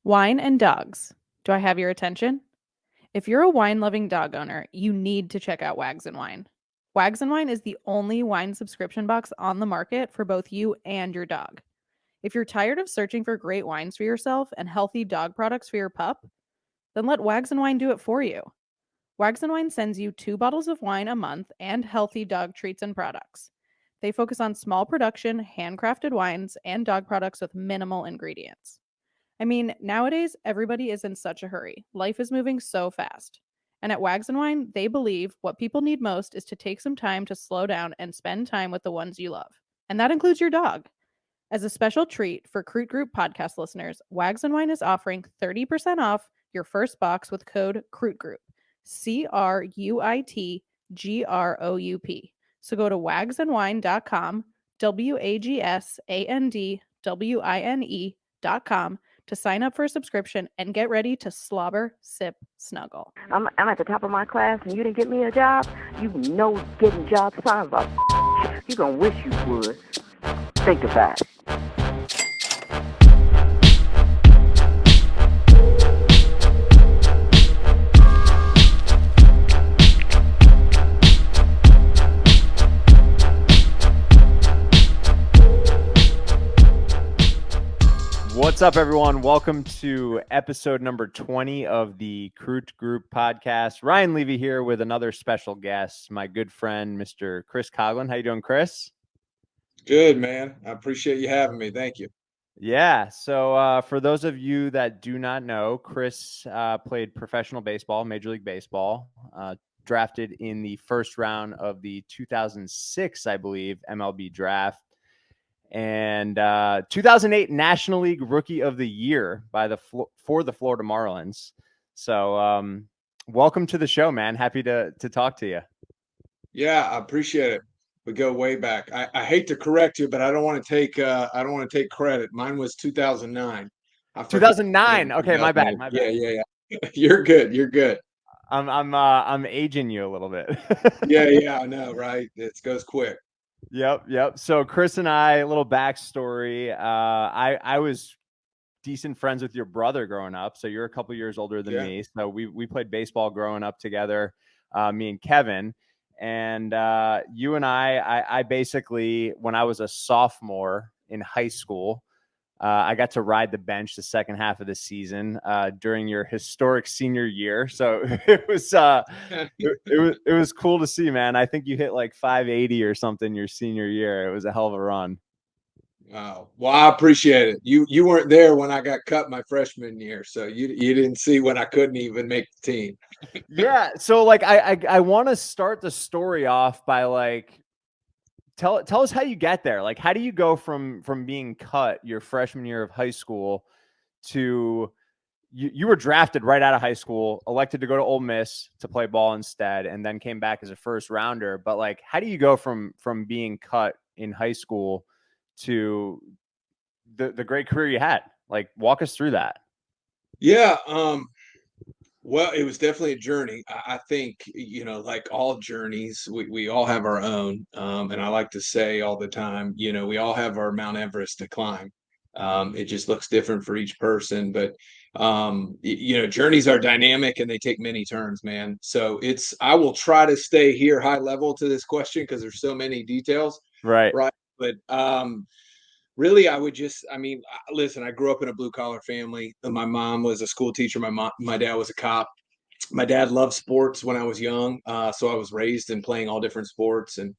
Wine and dogs. Do I have your attention? If you're a wine-loving dog owner, you need to check out Wags and Wine. Wags and Wine is the only wine subscription box on the market for both you and your dog. If you're tired of searching for great wines for yourself and healthy dog products for your pup, then let Wags and Wine do it for you. Wags and Wine sends you 2 bottles of wine a month and healthy dog treats and products. They focus on small production, handcrafted wines and dog products with minimal ingredients. I mean, nowadays, everybody is in such a hurry. Life is moving so fast. And at Wags and Wine, they believe what people need most is to take some time to slow down and spend time with the ones you love. And that includes your dog. As a special treat for Cruit Group podcast listeners, Wags and Wine is offering 30% off your first box with code Cruit Group. CRUITGROUP. So go to wagsandwine.com, WAGSANDWINE.com to sign up for a subscription and get ready to slobber, sip, snuggle. I'm at the top of my class and you didn't get me a job? You know getting jobs sounds like you gonna wish you would. Think about it. What's up, everyone? Welcome to episode number 20 of the Cruit Group podcast. Ryan Levy here with another special guest, my good friend, Mr. Chris Coghlan. How you doing, Chris? Good, man. I appreciate you having me. Thank you. Yeah. So for those of you that do not know, Chris played professional baseball, Major League Baseball, drafted in the first round of the 2006, I believe, MLB draft. And 2008 National League Rookie of the Year for the Florida Marlins. So welcome to the show, man. Happy to talk to you. Yeah, I appreciate it. We go way back. I hate to correct you, but I don't want to take credit. Mine was 2009. 2009. Okay, my bad. Yeah. You're good. I'm aging you a little bit. Yeah, I know, right? It goes quick. Yep. So Chris and I, a little backstory. I was decent friends with your brother growing up. So you're a couple years older than me. So we played baseball growing up together, me and Kevin. And you and I basically, when I was a sophomore in high school, I got to ride the bench the second half of the season during your historic senior year. So it was cool to see, man. I think you hit like 580 or something your senior year. It was a hell of a run. Oh, well, I appreciate it. You weren't there when I got cut my freshman year, so you didn't see when I couldn't even make the team. Yeah. So like I want to start the story off by like tell us how you get there. Like, how do you go from being cut your freshman year of high school to you were drafted right out of high school, elected to go to Ole Miss to play ball instead, and then came back as a first rounder. But like, how do you go from being cut in high school to the great career you had? Like, walk us through that. Yeah. Well, it was definitely a journey. I think, like all journeys, we all have our own. And I like to say all the time, we all have our Mount Everest to climb. It just looks different for each person. But, journeys are dynamic and they take many turns, man. So I will try to stay here high level to this question because there's so many details. Right. But really, listen, I grew up in a blue collar family. My mom was a school teacher. My dad was a cop. My dad loved sports when I was young. So I was raised in playing all different sports. And,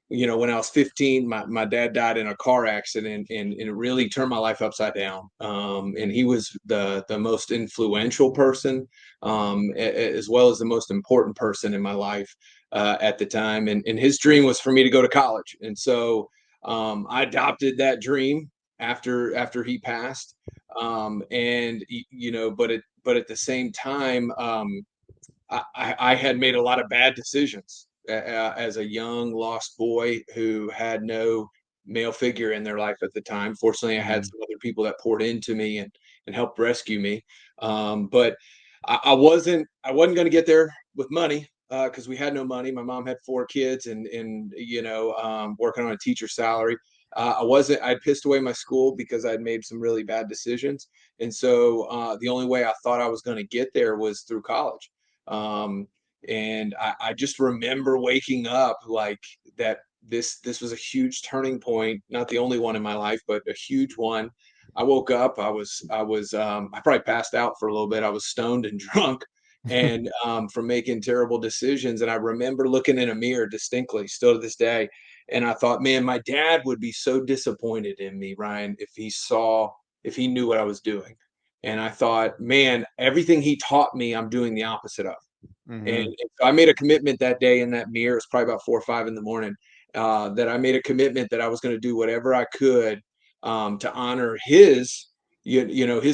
when I was 15, my dad died in a car accident and it really turned my life upside down. And he was the most influential person, as well as the most important person in my life at the time. And his dream was for me to go to college. And so I adopted that dream after he passed. But at the same time, I had made a lot of bad decisions as a young lost boy who had no male figure in their life at the time. Fortunately, I had some other people that poured into me and helped rescue me. But I wasn't going to get there with money because we had no money. My mom had 4 kids and working on a teacher salary. I'd pissed away my school because I'd made some really bad decisions. And so the only way I thought I was going to get there was through college. And I just remember waking up like that. This was a huge turning point, not the only one in my life, but a huge one. I woke up. I probably passed out for a little bit. I was stoned and drunk, and from making terrible decisions. And I remember looking in a mirror distinctly, still to this day, and I thought, man, my dad would be so disappointed in me, Ryan, if he knew what I was doing. And I thought, man, everything he taught me, I'm doing the opposite of. Mm-hmm. And so I made a commitment that day in that mirror. It was probably about 4 or 5 in the morning. That I made a commitment that I was going to do whatever I could to honor his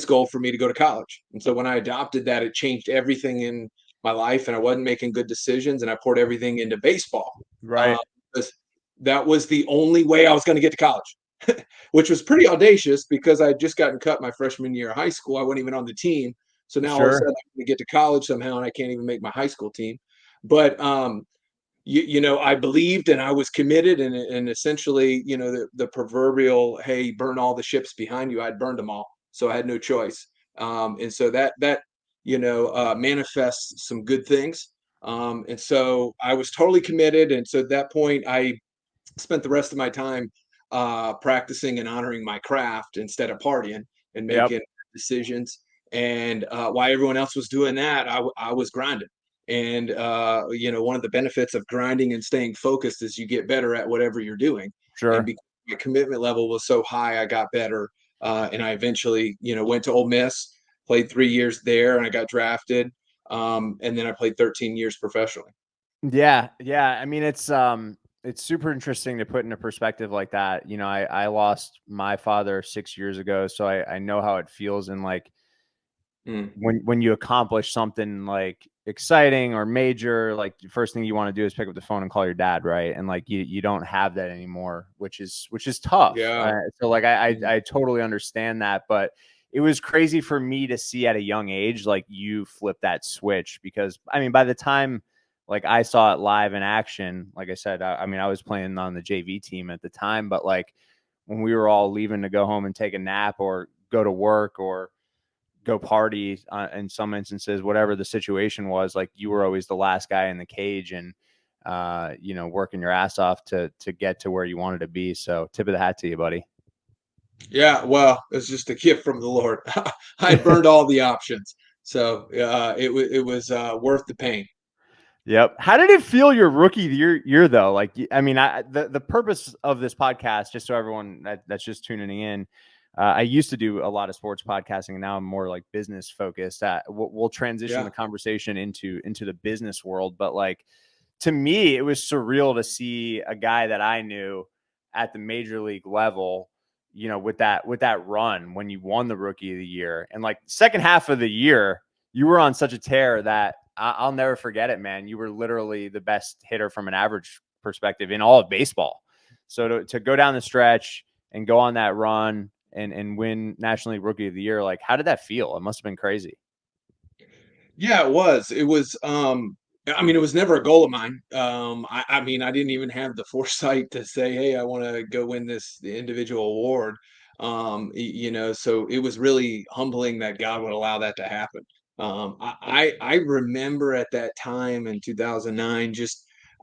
goal for me to go to college. And so when I adopted that, it changed everything in my life, and I wasn't making good decisions, and I poured everything into baseball. Right. Because that was the only way I was going to get to college, which was pretty audacious because I had just gotten cut my freshman year of high school. I wasn't even on the team. So now all of a Sure. sudden I'm going to get to college somehow, and I can't even make my high school team. But I believed and I was committed, and essentially, the proverbial, hey, burn all the ships behind you. I'd burned them all, so I had no choice. And so that manifests some good things. And so I was totally committed. And so at that point, I spent the rest of my time practicing and honoring my craft instead of partying and Yep. making decisions. And while everyone else was doing that, I was grinding. And one of the benefits of grinding and staying focused is you get better at whatever you're doing. And Sure. because my commitment level was so high, I got better. And I eventually, went to Ole Miss, played 3 years there, and I got drafted. And then I played 13 years professionally. Yeah, yeah. I mean, it's super interesting to put into perspective like that. I lost my father 6 years ago, so I know how it feels. And like Mm. when you accomplish something like exciting or major, like the first thing you want to do is pick up the phone and call your dad, right? And like you don't have that anymore, which is tough. Yeah. So like Mhm. I totally understand that, but it was crazy for me to see at a young age like you flip that switch, because I mean by the time like I saw it live in action, like I said, I mean I was playing on the JV team at the time, but like when we were all leaving to go home and take a nap or go to work or go party, in some instances, whatever the situation was, like you were always the last guy in the cage, and working your ass off to get to where you wanted to be. So tip of the hat to you, buddy. Yeah, well, it's just a gift from the Lord. I had burned all the options, so it was worth the pain. Yep. How did it feel your rookie year though? Like, I mean, the purpose of this podcast, just so everyone that's just tuning in, I used to do a lot of sports podcasting, and now I'm more like business focused. We'll transition Yeah, the conversation into the business world, but like to me, it was surreal to see a guy that I knew at the major league level, with that run when you won the rookie of the year, and like second half of the year, you were on such a tear that I'll never forget it, man. You were literally the best hitter from an average perspective in all of baseball. So to go down the stretch and go on that run and win National League Rookie of the Year, like how did that feel? It must have been crazy. yeah, it was. It was. I mean, it was never a goal of mine. I mean, I didn't even have the foresight to say, "Hey, I want to go win this individual award." So it was really humbling that God would allow that to happen. I remember at that time in 2009,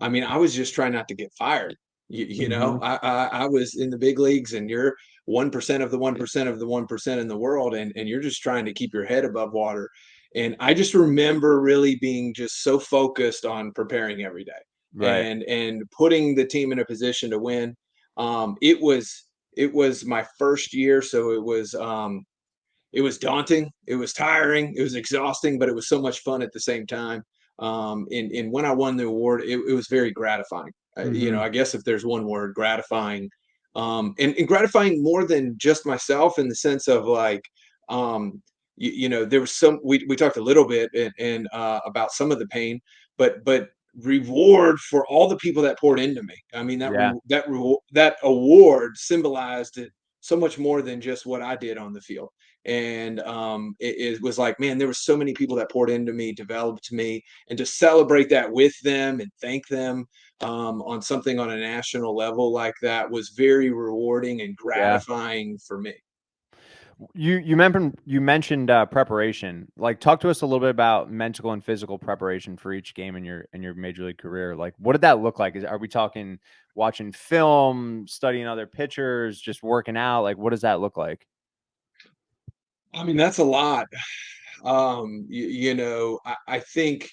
I mean, I was just trying not to get fired. Mm-hmm. I was in the big leagues, and you're 1% of the 1% of the 1% in the world, and you're just trying to keep your head above water. And I just remember really being just so focused on preparing every day Right. and putting the team in a position to win. It was my first year, so it was daunting, it was tiring, it was exhausting, but it was so much fun at the same time. And when I won the award, it was very gratifying. Mm-hmm. I guess if there's one word, gratifying. And gratifying more than just myself, in the sense of like, there was we talked a little bit and about some of the pain, but reward for all the people that poured into me. I mean, Yeah. that award symbolized it so much more than just what I did on the field. And it was like, man, there were so many people that poured into me, developed me, and to celebrate that with them and thank them on something on a national level like that was very rewarding and Yeah. gratifying for me. You mentioned preparation. Like, talk to us a little bit about mental and physical preparation for each game in your major league career. Like, what did that look like? Are we talking watching film, studying other pitchers, just working out? Like, what does that look like? I mean, that's a lot. I think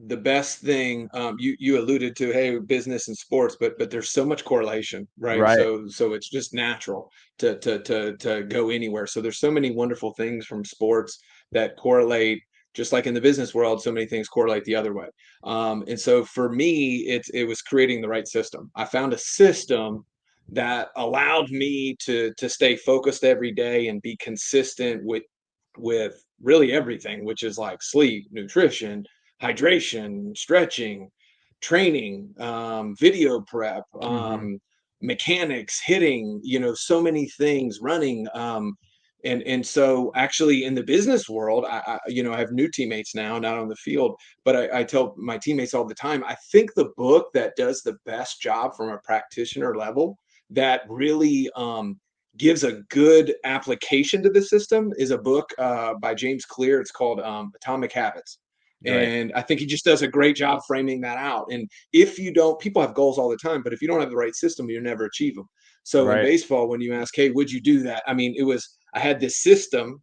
the best thing you alluded to, hey, business and sports, but there's so much correlation, right? Right. So it's just natural to go anywhere. So there's so many wonderful things from sports that correlate, just like in the business world, so many things correlate the other way. And so for me, it was creating the right system. I found a system that allowed me to stay focused every day and be consistent with really everything, which is like sleep, nutrition, hydration, stretching, training, video prep, Mm-hmm. mechanics, hitting, so many things, running. And so actually in the business world, I have new teammates now, not on the field, but I tell my teammates all the time, I think the book that does the best job from a practitioner level that really gives a good application to the system is a book by James Clear. It's called Atomic Habits. Right. And I think he just does a great job framing that out. And if you don't, people have goals all the time, but if you don't have the right system, you never achieve them. So in Right. baseball, when you ask, hey, would you do that? I mean, I had this system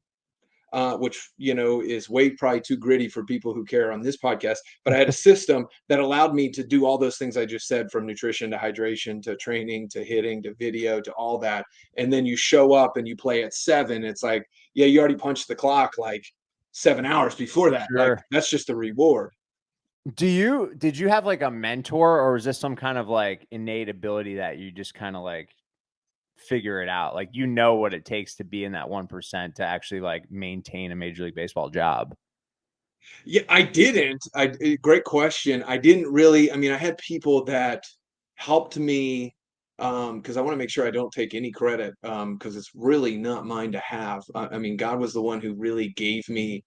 which is way probably too gritty for people who care on this podcast. But I had a system that allowed me to do all those things I just said, from nutrition to hydration to training to hitting to video to all that. And then you show up and you play at 7. It's like, yeah, you already punched the clock like 7 hours before that. Like Sure. that's just a reward. Did you have like a mentor, or is this some kind of like innate ability that you just kind of like figure it out? Like, what it takes to be in that 1% to actually like maintain a Major League Baseball job. Yeah, I didn't. Great question. I didn't really. I mean, I had people that helped me because I want to make sure I don't take any credit because it's really not mine to have. I mean, God was the one who really gave me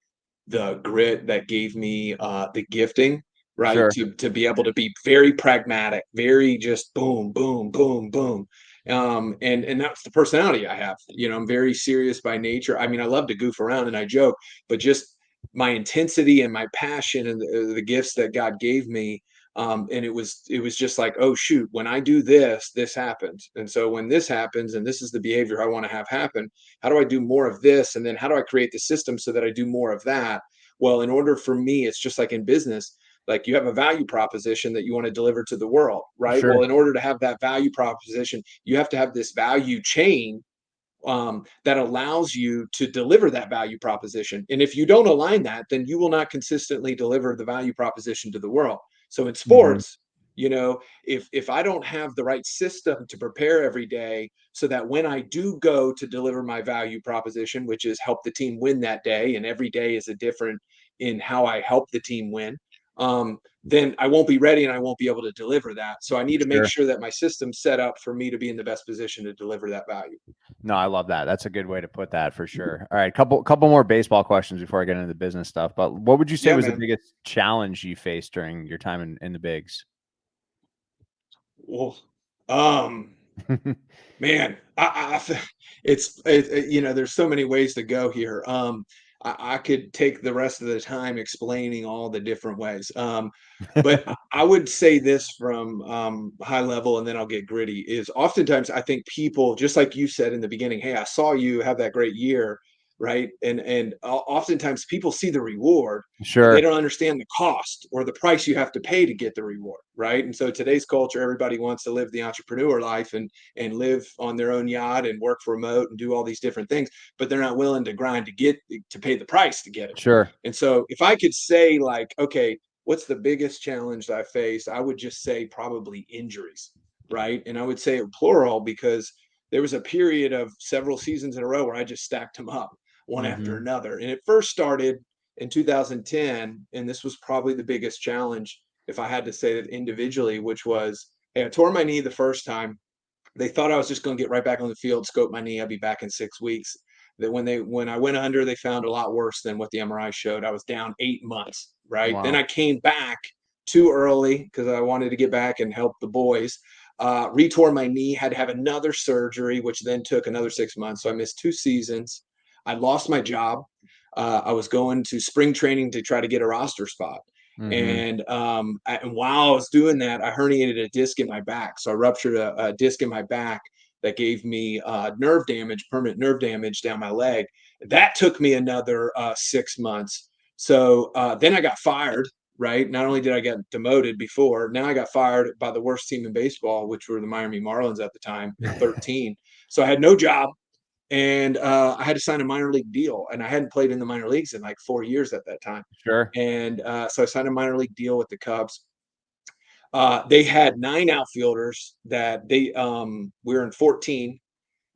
the grit, that gave me the gifting, right? Sure. To be able to be very pragmatic, very just boom, boom, boom, boom. And that's the personality I have. I'm very serious by nature. I mean, I love to goof around and I joke, but just my intensity and my passion and the gifts that God gave me. And it was just like, oh shoot, when I do this, this happens. And so when this happens, and this is the behavior I want to have happen, how do I do more of this? And then how do I create the system so that I do more of that? Well, in order for me, it's just like in business, like you have a value proposition that you want to deliver to the world, right? Sure. Well, in order to have that value proposition, you have to have this value chain that allows you to deliver that value proposition. And if you don't align that, then you will not consistently deliver the value proposition to the world. So in Mhm. sports, if I don't have the right system to prepare every day so that when I do go to deliver my value proposition, which is help the team win that day, and every day is a different in how I help the team win, then I won't be ready and I won't be able to deliver that. So I need to make Sure. sure that my system's set up for me to be in the best position to deliver that value. No, I love that. That's a good way to put that for sure. All right, couple more baseball questions before I get into the business stuff. But what would you say Yeah, was the man. biggest challenge you faced during your time in the bigs? Well, um, man, there's so many ways to go here. I could take the rest of the time explaining all the different ways. But I would say this from high level, and then I'll get gritty. Is oftentimes I think people, just like you said in the beginning, hey, I saw you have that great year, right? And oftentimes people see the reward, but they Sure. don't understand the cost or the price you have to pay to get the reward, right? And so today's culture, everybody wants to live the entrepreneur life and live on their own yacht and work remote and do all these different things, but they're not willing to grind to pay the price to get it. Sure. And so if I could say like, okay, what's the biggest challenge I face? I would just say probably injuries, right? And I would say it plural because there was a period of several seasons in a row where I just stacked them up one after Mhm. another. And it first started in 2010, and this was probably the biggest challenge if I had to say that individually, which was, hey, I tore my knee the first time. They thought I was just going to get right back on the field, scope my knee, I'll be back in 6 weeks. that when I went under, they found a lot worse than what the MRI showed. I was down 8 months, right? Wow. Then I came back too early because I wanted to get back and help the boys. Retore my knee, had to have another surgery, which then took another 6 months. So I missed 2 seasons. I lost my job. I was going to spring training to try to get a roster spot. Mm-hmm. And while I was doing that, I herniated a disc in my back. So I ruptured a disc in my back that gave me nerve damage, permanent nerve damage down my leg. That took me another 6 months. So then I got fired, right? Not only did I get demoted before, now I got fired by the worst team in baseball, which were the Miami Marlins at the time in 13. So I had no job. And I had to sign a minor league deal, and I hadn't played in the minor leagues in like 4 years at that time. Sure. And so I signed a minor league deal with the Cubs. They had 9 outfielders that we were in 14,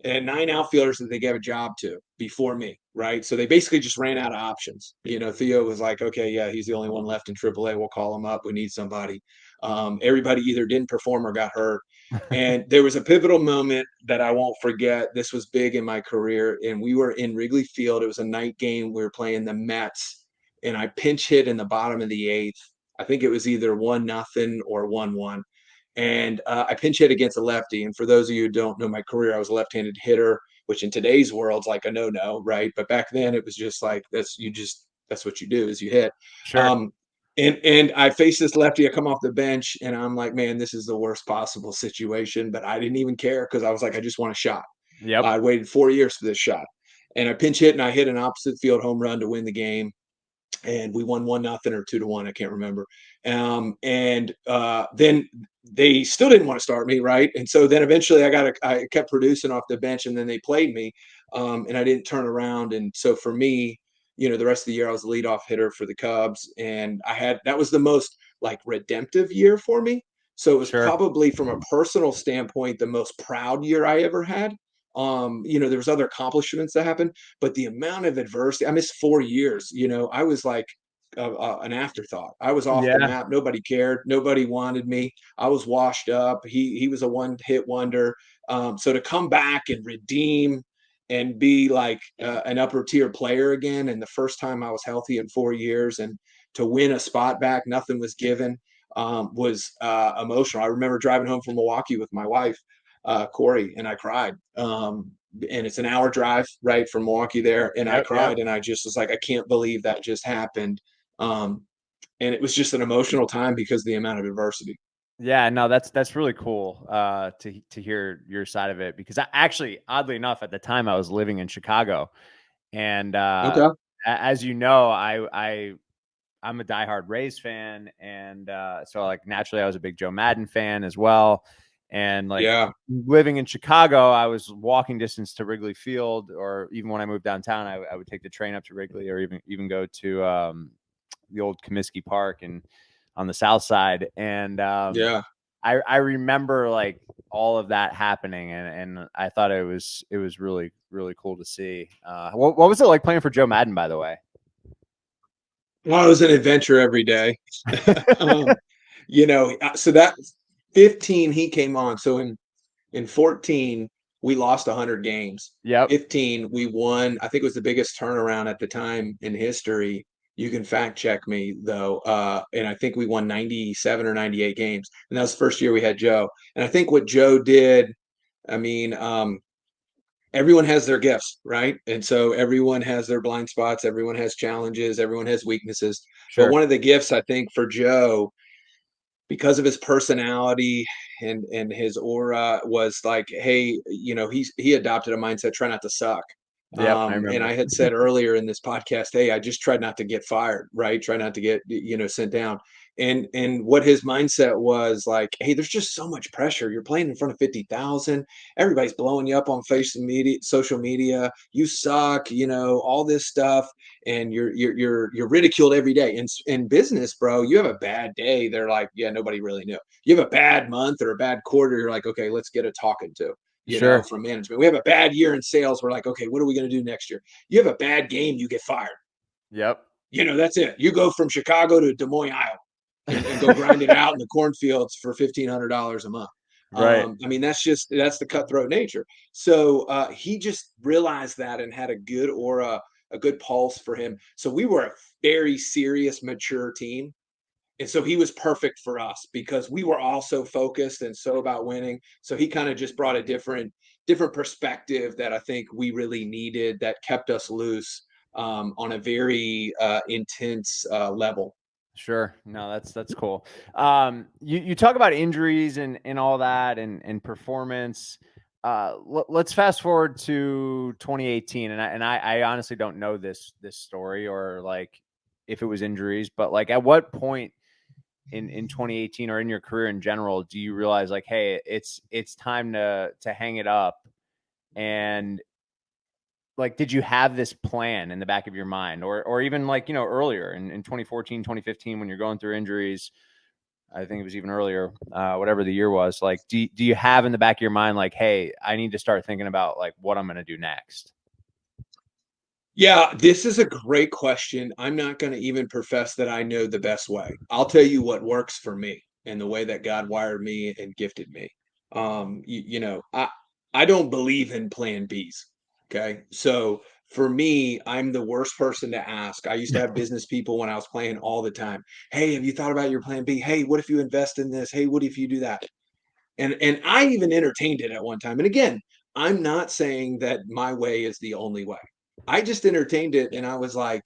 and 9 outfielders that they gave a job to before me, right? So they basically just ran out of options. Theo was like, okay, yeah, he's the only one left in AAA. We'll call him up. We need somebody. Everybody either didn't perform or got hurt. And there was a pivotal moment that I won't forget. This was big in my career, and we were in Wrigley Field. It was a night game. We were playing the Mets, and I pinch hit in the bottom of the 8th. I think it was either 1-0 or 1-1. And I pinch hit against a lefty. And for those of you who don't know my career, I was a left-handed hitter, which in today's world's like a no-no, right? But back then it was just like that's what you do is you hit. Sure. And I face this lefty. I come off the bench, and I'm like, man, this is the worst possible situation. But I didn't even care because I was like, I just want a shot. Yep. I waited 4 years for this shot, and I pinch hit and I hit an opposite field home run to win the game. And we won 1-0 or 2-1. I can't remember. Then they still didn't want to start me, right? And so then eventually I kept producing off the bench, and then they played me, and I didn't turn around. And so for me, the rest of the year I was the leadoff hitter for the Cubs, and that was the most like redemptive year for me. So it was Sure. probably from a personal standpoint the most proud year I ever had. There was other accomplishments that happened, but the amount of adversity, I missed 4 years. I was like an afterthought. I was off the Yeah. map. Nobody cared. Nobody wanted me. I was washed up. He was a one-hit wonder. So to come back and redeem and be like an upper tier player again, and the first time I was healthy in 4 years, and to win a spot back, nothing was given, was emotional. I remember driving home from Milwaukee with my wife, Corey, and I cried. And it's an hour drive right from Milwaukee there, and I cried, and I just was like, I can't believe that just happened. And it was just an emotional time because of the amount of adversity. Yeah, no, that's really cool to hear your side of it, because I actually, oddly enough, at the time I was living in Chicago, and Okay. as you know, I'm a diehard Rays fan, and so like naturally I was a big Joe Madden fan as well. And like living in Chicago, I was walking distance to Wrigley Field, or even when I moved downtown, I would take the train up to Wrigley, or even go to the old Comiskey Park and on the south side. And I remember like all of that happening, and I thought it was really, really cool to see. What was it like playing for Joe Madden, by the way? Well, it was an adventure every day. So that 15 he came on. So in 14 we lost 100 games. Yep. 15 we won. I think it was the biggest turnaround at the time in history. You can fact check me though. And I think we won 97 or 98 games. And that was the first year we had Joe. And I think what Joe did, I mean, everyone has their gifts, right? And so everyone has their blind spots. Everyone has challenges. Everyone has weaknesses. Sure. But one of the gifts I think for Joe, because of his personality and his aura, was like, hey, he adopted a mindset, try not to suck. Yeah, I remember. And I had said earlier in this podcast, hey, I just tried not to get fired, right? Try not to get sent down. And what his mindset was like, hey, there's just so much pressure. You're playing in front of 50,000. Everybody's blowing you up on social media. You suck, all this stuff, and you're ridiculed every day. In business, bro, you have a bad day, they're like, yeah, nobody really knew. You have a bad month or a bad quarter, you're like, okay, let's get a talking to. From management. We have a bad year in sales. We're like, okay, what are we going to do next year? You have a bad game, you get fired. Yep. That's it. You go from Chicago to Des Moines, Iowa, and go grind it out in the cornfields for $1,500 a month. Right. I mean, that's the cutthroat nature. So he just realized that and had a good aura, a good pulse for him. So we were a very serious, mature team. And so he was perfect for us because we were all so focused and so about winning. So he kind of just brought a different perspective that I think we really needed, that kept us loose on a very intense level. Sure. No, that's cool. You talk about injuries and all that and performance. Let's fast forward to 2018, and I honestly don't know this story, or like if it was injuries, but like at what point in 2018 or in your career in general do you realize like, hey, it's time to hang it up? And like, did you have this plan in the back of your mind, or even like, earlier in 2014, 2015, when you're going through injuries? I think it was even earlier, whatever the year was. Like, do you have in the back of your mind, like, hey, I need to start thinking about like what I'm going to do next? Yeah, this is a great question. I'm not going to even profess that I know the best way. I'll tell you what works for me and the way that God wired me and gifted me. I don't believe in plan Bs. Okay. So for me, I'm the worst person to ask. I used to have business people when I was playing all the time. Hey, have you thought about your plan B? Hey, what if you invest in this? Hey, what if you do that? And I even entertained it at one time. And again, I'm not saying that my way is the only way. I just entertained it and I was like,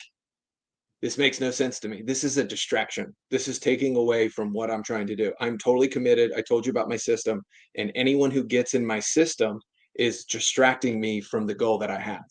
this makes no sense to me. This is a distraction. This is taking away from what I'm trying to do. I'm totally committed. I told you about my system, and anyone who gets in my system is distracting me from the goal that I have.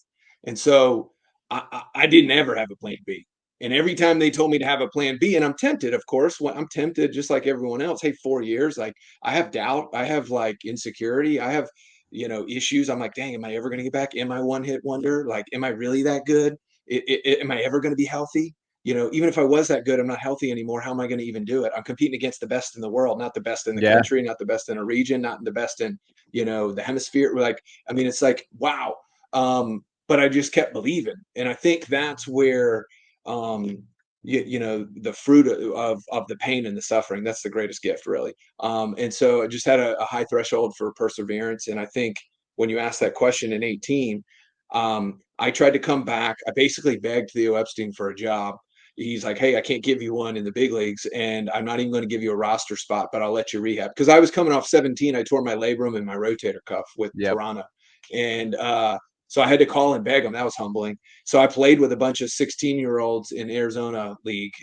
And so I didn't ever have a plan B. And every time they told me to have a plan B, and I'm tempted, of course, when I'm tempted just like everyone else. Hey, 4 years, like I have doubt, I have like insecurity, I have, issues. I'm like, dang, am I ever going to get back? Am I one hit wonder? Like, am I really that good? Am I ever going to be healthy? Even if I was that good, I'm not healthy anymore. How am I going to even do it? I'm competing against the best in the world, not the best in the Yeah. country, not the best in a region, not the best in, the hemisphere. Like, I mean, it's like, wow. But I just kept believing. And I think that's where, the fruit of the pain and the suffering, that's the greatest gift, really. And so I just had a high threshold for perseverance. And I think when you asked that question in 18, I tried to come back. I basically begged Theo Epstein for a job. He's like, hey, I can't give you one in the big leagues, and I'm not even going to give you a roster spot, but I'll let you rehab. Because I was coming off 17. I tore my labrum and my rotator cuff with Yep. Toronto. And so I had to call and beg him. That was humbling. So I played with a bunch of 16-year-olds in Arizona League,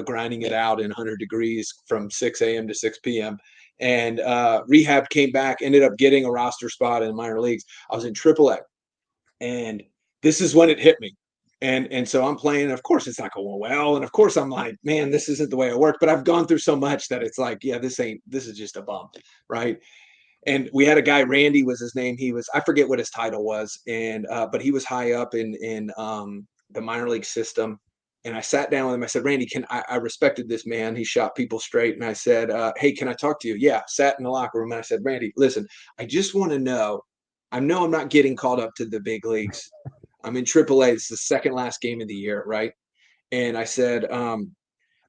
grinding it out in 100 degrees from 6 a.m. to 6 p.m. And rehab, came back, ended up getting a roster spot in the minor leagues. I was in AAA. And this is when it hit me. And so I'm playing. Of course, it's not going well. And of course, I'm like, man, this isn't the way I work. But I've gone through so much that it's like, yeah, this is just a bump. Right. And we had a guy, Randy was his name. I forget what his title was. And, but he was high up in the minor league system. And I sat down with him. I said, Randy, I respected this man. He shot people straight. And I said, hey, can I talk to you? Yeah. Sat in the locker room. And I said, Randy, listen, I just want to know. I know I'm not getting called up to the big leagues. I'm in AAA. It's the second last game of the year, right? And I said,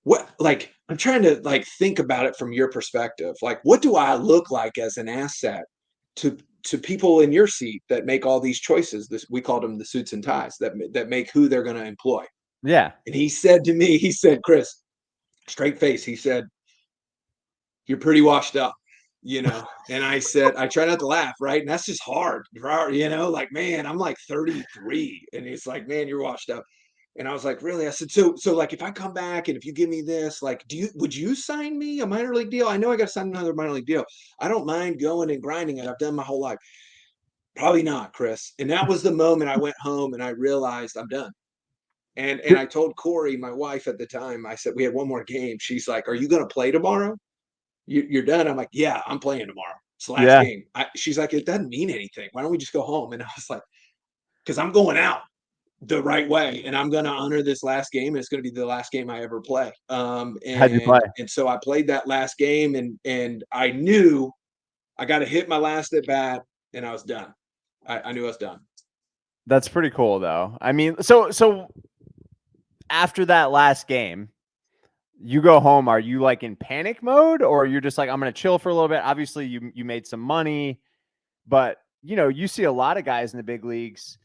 what, like, I'm trying to like think about it from your perspective. Like, what do I look like as an asset to people in your seat that make all these choices? We called them the suits and ties that make who they're going to employ. Yeah. And he said to me, he said, Chris, straight face, he said, you're pretty washed up. And I said, I try not to laugh, right? And that's just hard, like, man, I'm like 33. And it's like, man, you're washed up. And I was like, really? I said, so like, if I come back and if you give me this, like, would you sign me a minor league deal? I know I got to sign another minor league deal. I don't mind going and grinding it. I've done my whole life. Probably not, Chris. And that was the moment I went home and I realized I'm done. And I told Corey, my wife at the time, I said, we had one more game. She's like, are you going to play tomorrow? You're done. I'm like, yeah, I'm playing tomorrow. It's the last Yeah. game. She's like, it doesn't mean anything. Why don't we just go home? And I was like, because I'm going out the right way, and I'm going to honor this last game. And it's going to be the last game I ever play. How'd you play? And so I played that last game, and I knew I got to hit my last at bat, and I was done. I knew I was done. That's pretty cool, though. I mean, so after that last game, you go home, are you like in panic mode, or you're just like, I'm going to chill for a little bit? Obviously you made some money, but you see a lot of guys in the big leagues.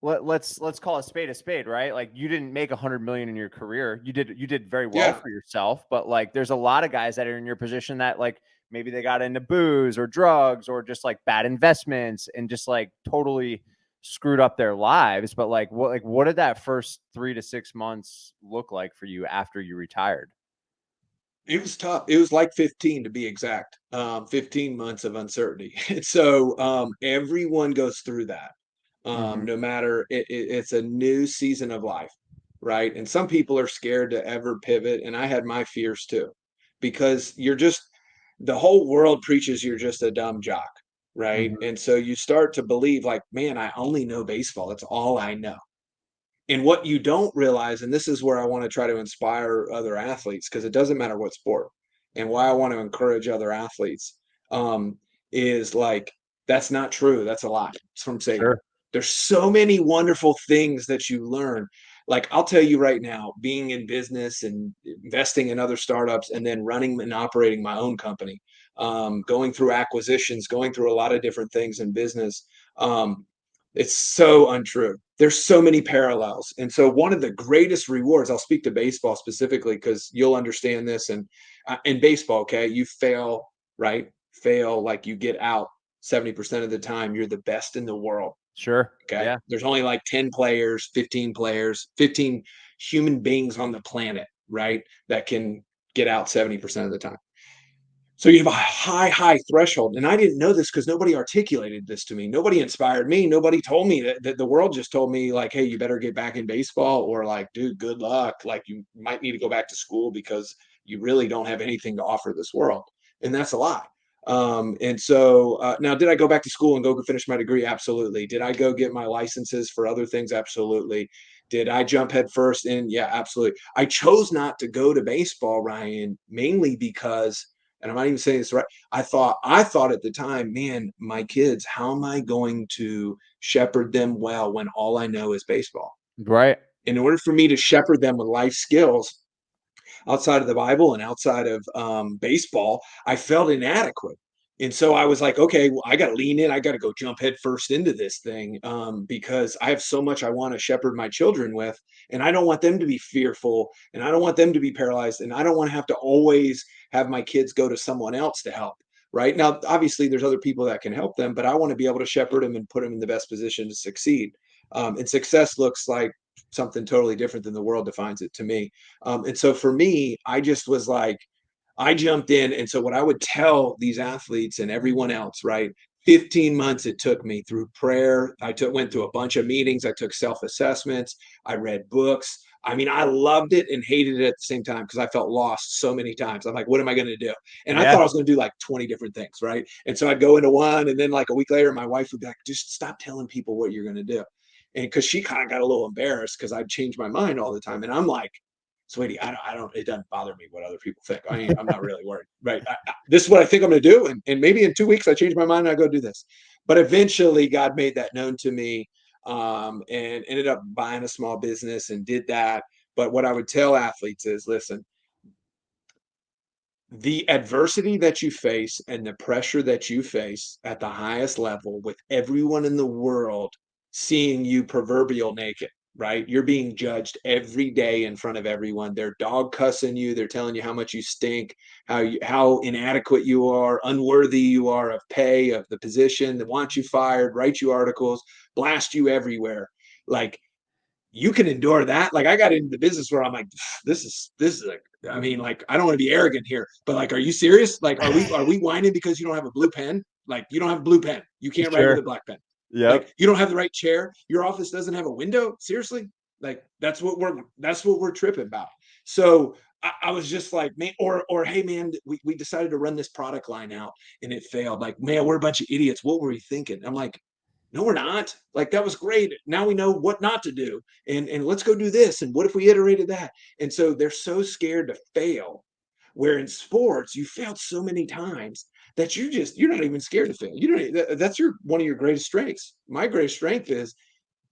Let's call a spade, right? Like, you didn't make 100 million in your career. You did very well for yourself, but like, there's a lot of guys that are in your position that like maybe they got into booze or drugs or just like bad investments and just like totally screwed up their lives. But like, what did that first 3 to 6 months look like for you after you retired? It was tough. It was like 15 to be exact. 15 months of uncertainty. So everyone goes through that. No matter it's a new season of life, right? And some people are scared to ever pivot, and I had my fears too, because the whole world preaches you're just a dumb jock, right? And so you start to believe like, man, I only know baseball. That's all I know. And what you don't realize, and this is where I want to try to inspire other athletes, because it doesn't matter what sport, and why I want to encourage other athletes, is like, that's not true. That's a lie. It's from Satan. Sure. There's so many wonderful things that you learn. Like, I'll tell you right now, being in business and investing in other startups and then running and operating my own company, going through acquisitions, going through a lot of different things in business. It's so untrue. There's so many parallels. And so one of the greatest rewards, I'll speak to baseball specifically because you'll understand this. And in baseball, okay, you fail, right? Fail, like you get out 70% of the time. You're the best in the world. Sure. Okay. Yeah. There's only like 10 players, 15 human beings on the planet, right? That can get out 70% of the time. So you have a high threshold. And I didn't know this because nobody articulated this to me. Nobody inspired me. Nobody told me that the world just told me like, hey, you better get back in baseball, or like, dude, good luck. Like, you might need to go back to school because you really don't have anything to offer this world. And that's a lie. And so now, did I go back to school and go finish my degree? Absolutely. Did I go get my licenses for other things? Absolutely. Did I jump head first in? Yeah, absolutely. I chose not to go to baseball, Ryan, mainly because, and I'm not even saying this right, I thought at the time, man, my kids, how am I going to shepherd them well when all I know is baseball? Right. In order for me to shepherd them with life skills outside of the Bible and outside of baseball, I felt inadequate. And so I was like, okay, well, I got to lean in. I got to go jump head first into this thing, because I have so much I want to shepherd my children with. And I don't want them to be fearful, and I don't want them to be paralyzed. And I don't want to have to always have my kids go to someone else to help. Right now, obviously, there's other people that can help them, but I want to be able to shepherd them and put them in the best position to succeed. And success looks like something totally different than the world defines it to me. And so for me, I just was like, I jumped in. And so what I would tell these athletes and everyone else, right? 15 months it took me through prayer. Went through a bunch of meetings. I took self-assessments. I read books. I mean, I loved it and hated it at the same time because I felt lost so many times. I'm like, what am I going to do? And I thought I was going to do like 20 different things, right? And so I'd go into one, and then like a week later, my wife would be like, just stop telling people what you're going to do. And because she kind of got a little embarrassed because I'd change my mind all the time. And I'm like, sweetie, I don't, it doesn't bother me what other people think. I'm not really worried, right? This is what I think I'm going to do. And maybe in 2 weeks I change my mind and I go do this. But eventually God made that known to me, and ended up buying a small business and did that. But what I would tell athletes is, listen, the adversity that you face and the pressure that you face at the highest level, with everyone in the world seeing you proverbial naked, right? You're being judged every day in front of everyone. They're dog cussing you. They're telling you how much you stink, how inadequate you are, unworthy you are of pay, of the position, that want you fired, write you articles, blast you everywhere. Like, you can endure that. Like, I got into the business where I'm like, this is like, I mean, like, I don't want to be arrogant here, but like, are you serious? Like, are we whining because you don't have a blue pen? Like, you don't have a blue pen. You can't write with a black pen. Yeah. Like, you don't have the right chair. Your office doesn't have a window. Seriously? Like, that's what we're tripping about. So I was just like, man, or hey man, we decided to run this product line out and it failed. Like, man, we're a bunch of idiots. What were we thinking? I'm like, no, we're not. Like, that was great. Now we know what not to do. And let's go do this. And what if we iterated that? And so they're so scared to fail. Where in sports, you failed so many times that you're not even scared to fail. That's one of your greatest strengths. My greatest strength is,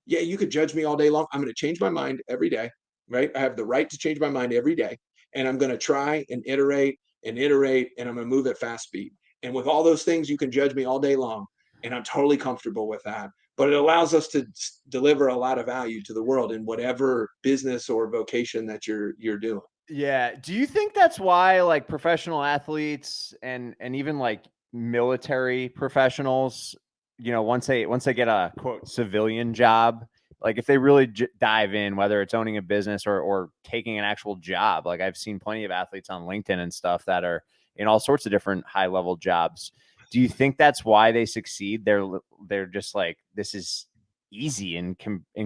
yeah, you could judge me all day long. I'm going to change my mind every day, right? I have the right to change my mind every day. and I'm going to try and iterate, and I'm going to move at fast speed. And with all those things, you can judge me all day long, and I'm totally comfortable with that. But it allows us to deliver a lot of value to the world in whatever business or vocation that you're doing. Yeah. Do you think that's why like professional athletes and even like military professionals, you know, once they get a quote civilian job, like if they really dive in, whether it's owning a business or taking an actual job, like I've seen plenty of athletes on LinkedIn and stuff that are in all sorts of different high level jobs. Do you think that's why they succeed? They're just like, this is easy in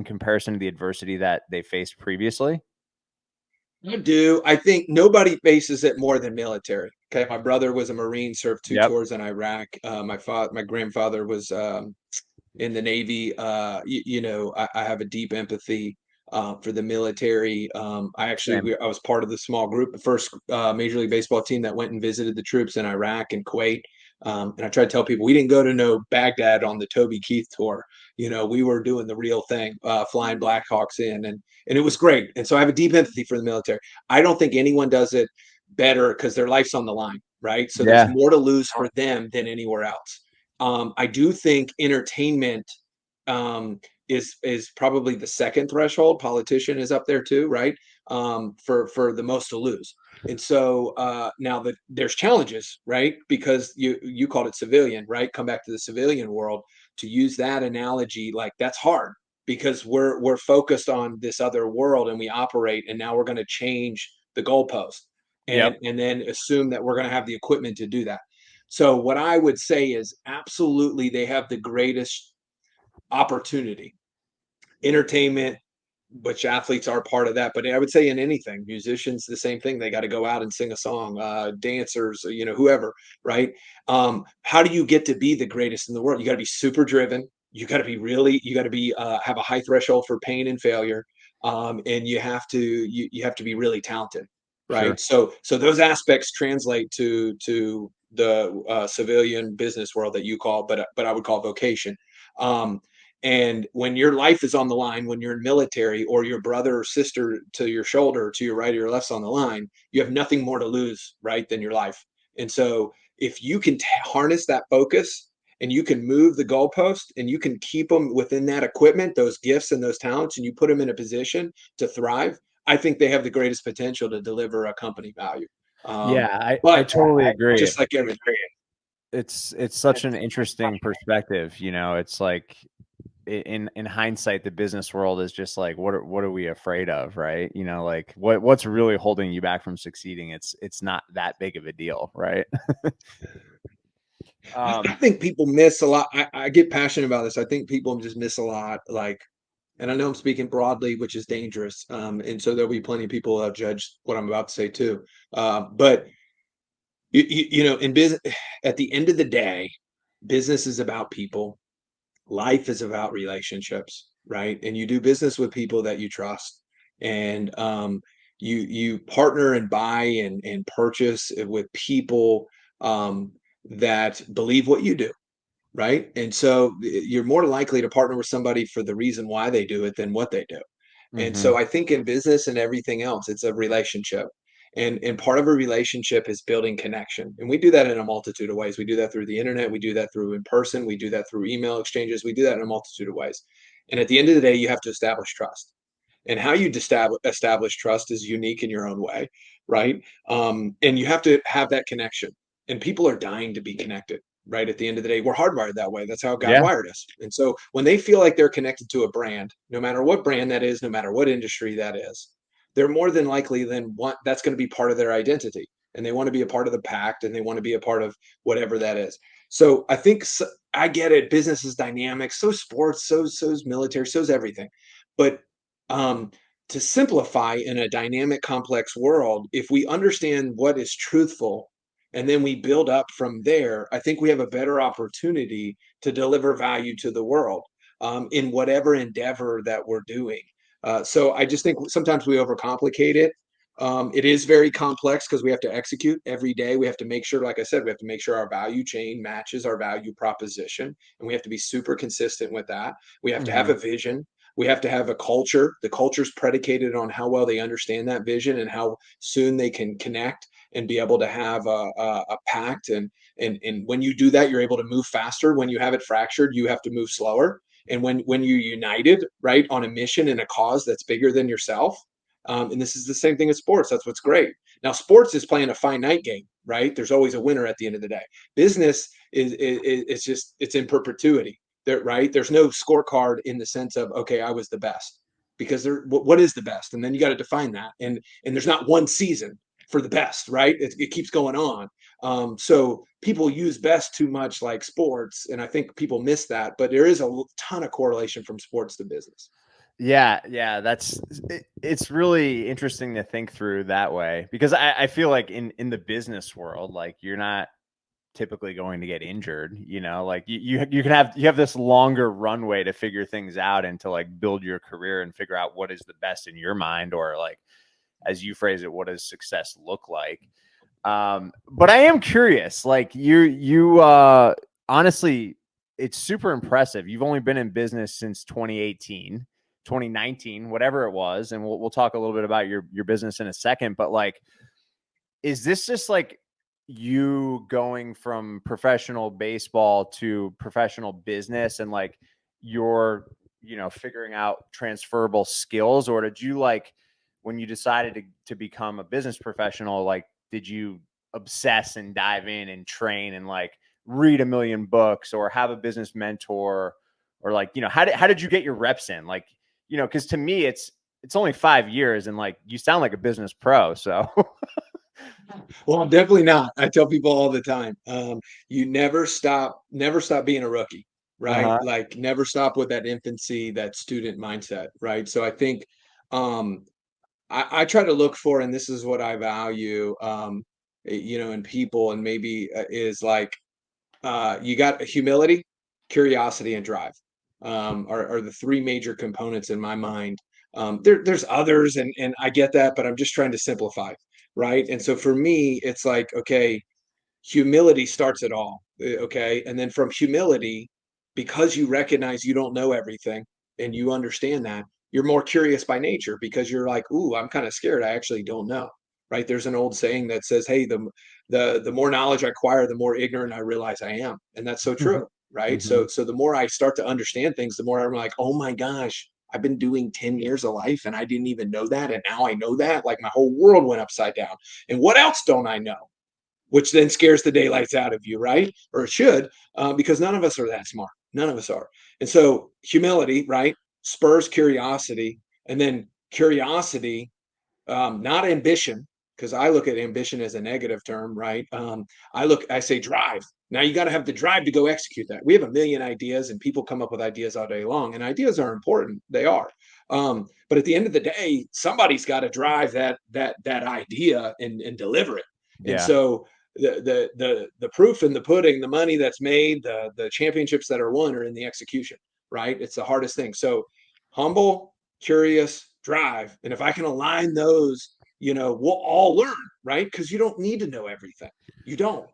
comparison to the adversity that they faced previously. I do. I think nobody faces it more than military. Okay, my brother was a Marine, served 2 Yep. tours in Iraq. My grandfather was in the Navy. I have a deep empathy for the military. I was part of the small group, the first Major League Baseball team that went and visited the troops in Iraq and Kuwait. And I try to tell people we didn't go to no Baghdad on the Toby Keith tour. We were doing the real thing, flying Blackhawks in, and it was great. And so I have a deep empathy for the military. I don't think anyone does it better because their life's on the line, right? So there's more to lose for them than anywhere else. I do think entertainment is probably the second threshold. Politician is up there too, right? For the most to lose. And so now that there's challenges, right? Because you called it civilian, right? Come back to the civilian world. To use that analogy, like that's hard because we're focused on this other world and we operate, and now we're going to change the goalpost and then assume that we're going to have the equipment to do that. So what I would say is absolutely they have the greatest opportunity. Entertainment, which athletes are part of that, but I would say in anything, musicians, the same thing. They got to go out and sing a song, dancers, whoever, right? How do you get to be the greatest in the world? You got to be super driven. You got to be have a high threshold for pain and failure. And you have to be really talented, right? Sure. So those aspects translate to the civilian business world that you call, but I would call vocation. And when your life is on the line, when you're in military, or your brother or sister to your shoulder, to your right or your left's on the line, you have nothing more to lose, right, than your life. And so if you can harness that focus and you can move the goalpost and you can keep them within that equipment, those gifts and those talents, and you put them in a position to thrive, I think they have the greatest potential to deliver a company value. I But totally agree. just like everything, It's such an interesting perspective. It's like in hindsight, the business world is just like, what are we afraid of, right? Like what's really holding you back from succeeding? It's not that big of a deal, right? I think people miss a lot. I get passionate about this. I think people just miss a lot. Like, and I know I'm speaking broadly, which is dangerous. And so there'll be plenty of people that judge what I'm about to say too. But in business, at the end of the day, business is about people. Life is about relationships, right? And you do business with people that you trust, and you partner and buy and purchase with people that believe what you do, right? And so you're more likely to partner with somebody for the reason why they do it than what they do. And Mm-hmm. so I think in business and everything else, it's a relationship. And part of a relationship is building connection. And we do that in a multitude of ways. We do that through the internet, we do that through in person, we do that through email exchanges, we do that in a multitude of ways. And at the end of the day, you have to establish trust. And how you establish trust is unique in your own way, right? And you have to have that connection. And people are dying to be connected, right? At the end of the day, we're hardwired that way. That's how God Yeah. wired us. And so when they feel like they're connected to a brand, no matter what brand that is, no matter what industry that is, they're more than likely that's going to be part of their identity. And they want to be a part of the pact, and they want to be a part of whatever that is. So I think I get it. Business is dynamic. So sports, so's military, so's everything. But to simplify in a dynamic, complex world, if we understand what is truthful and then we build up from there, I think we have a better opportunity to deliver value to the world in whatever endeavor that we're doing. So I just think sometimes we overcomplicate it. It is very complex because we have to execute every day. We have to make sure, like I said, we have to make sure our value chain matches our value proposition, and we have to be super consistent with that. We have to have Mm-hmm. a vision. We have to have a culture. The culture is predicated on how well they understand that vision and how soon they can connect and be able to have a pact. And when you do that, you're able to move faster. When you have it fractured, you have to move slower. And when you're united, right, on a mission and a cause that's bigger than yourself, and this is the same thing in sports. That's what's great. Now, sports is playing a finite game, right? There's always a winner at the end of the day. Business is just, it's in perpetuity, there, right? There's no scorecard in the sense of, okay, I was the best, because what is the best? And then you got to define that. And there's not one season for the best, right? It keeps going on. So people use best too much like sports, and I think people miss that. But there is a ton of correlation from sports to business. Yeah, it's really interesting to think through that way, because I feel like in the business world, like you're not typically going to get injured, like you have this longer runway to figure things out and to like build your career and figure out what is the best in your mind, or like, as you phrase it, what does success look like? But I am curious, like you honestly, it's super impressive. You've only been in business since 2018, 2019, whatever it was. And we'll talk a little bit about your business in a second, but like, is this just like you going from professional baseball to professional business, and like you're, figuring out transferable skills? Or did you, like, when you decided to become a business professional, like, did you obsess and dive in and train and like read a million books or have a business mentor, or like, how did you get your reps in? Like, because to me, it's only 5 years and like you sound like a business pro. So Well, I'm definitely not. I tell people all the time, you never stop being a rookie, right? uh-huh. Like never stop with that infancy, that student mindset, right? So I think um, I try to look for, and this is what I value, in people, and maybe is like you got humility, curiosity, and drive, are the three major components in my mind. There's others, and I get that, but I'm just trying to simplify, right? And so for me, it's like, okay, humility starts it all, okay? And then from humility, because you recognize you don't know everything and you understand that, you're more curious by nature, because you're like, ooh, I'm kind of scared, I actually don't know, right? There's an old saying that says, hey, the more knowledge I acquire, the more ignorant I realize I am. And that's so true, right? Mm-hmm. So the more I start to understand things, the more I'm like, oh my gosh, I've been doing 10 years of life and I didn't even know that, and now I know that. Like my whole world went upside down. And what else don't I know? Which then scares the daylights out of you, right? Or it should, because none of us are that smart. None of us are. And so humility, right, spurs curiosity, and then curiosity, not ambition, because I look at ambition as a negative term, right? I say drive. Now you got to have the drive to go execute that. We have a million ideas, and people come up with ideas all day long, and ideas are important. They are. But at the end of the day, somebody's got to drive that idea and deliver it. And Yeah. so the proof in the pudding, the money that's made, the championships that are won are in the execution, right? It's the hardest thing. So humble, curious, drive. And if I can align those, we'll all learn, right? Because you don't need to know everything. You don't.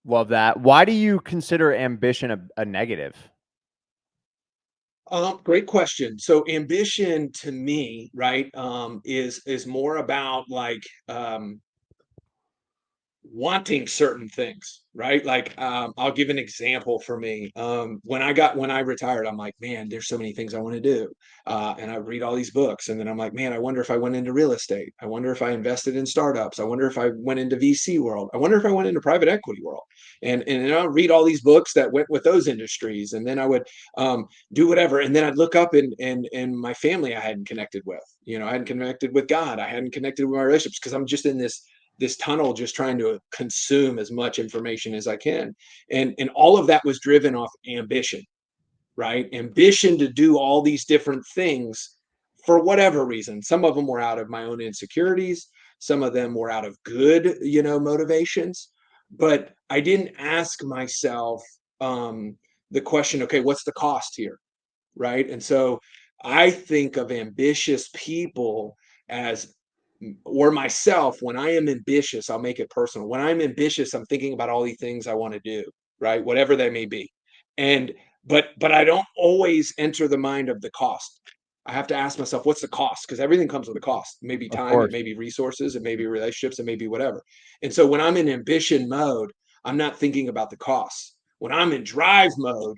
Love that. Why do you consider ambition a negative? Great question. So ambition to me, right, is more about like wanting certain things, right? Like I'll give an example for me. When I retired, I'm like, man, there's so many things I want to do. And I read all these books, and then I'm like, man, I wonder if I went into real estate. I wonder if I invested in startups. I wonder if I went into VC world. I wonder if I went into private equity world. And I read all these books that went with those industries, and then I would do whatever. And then I'd look up and my family I hadn't connected with. I hadn't connected with God. I hadn't connected with my relationships, because I'm just in this tunnel, just trying to consume as much information as I can. And all of that was driven off ambition, right? Ambition to do all these different things for whatever reason. Some of them were out of my own insecurities. Some of them were out of good, motivations. But I didn't ask myself the question, okay, what's the cost here? Right. And so I think of ambitious people as, or myself, when I am ambitious, I'll make it personal. When I'm ambitious, I'm thinking about all these things I want to do, right? Whatever they may be. And but I don't always enter the mind of the cost. I have to ask myself, what's the cost? Because everything comes with a cost. It may be Of time, it course. may be resources, it may be relationships, it may be whatever. And so when I'm in ambition mode, I'm not thinking about the costs. When I'm in drive mode,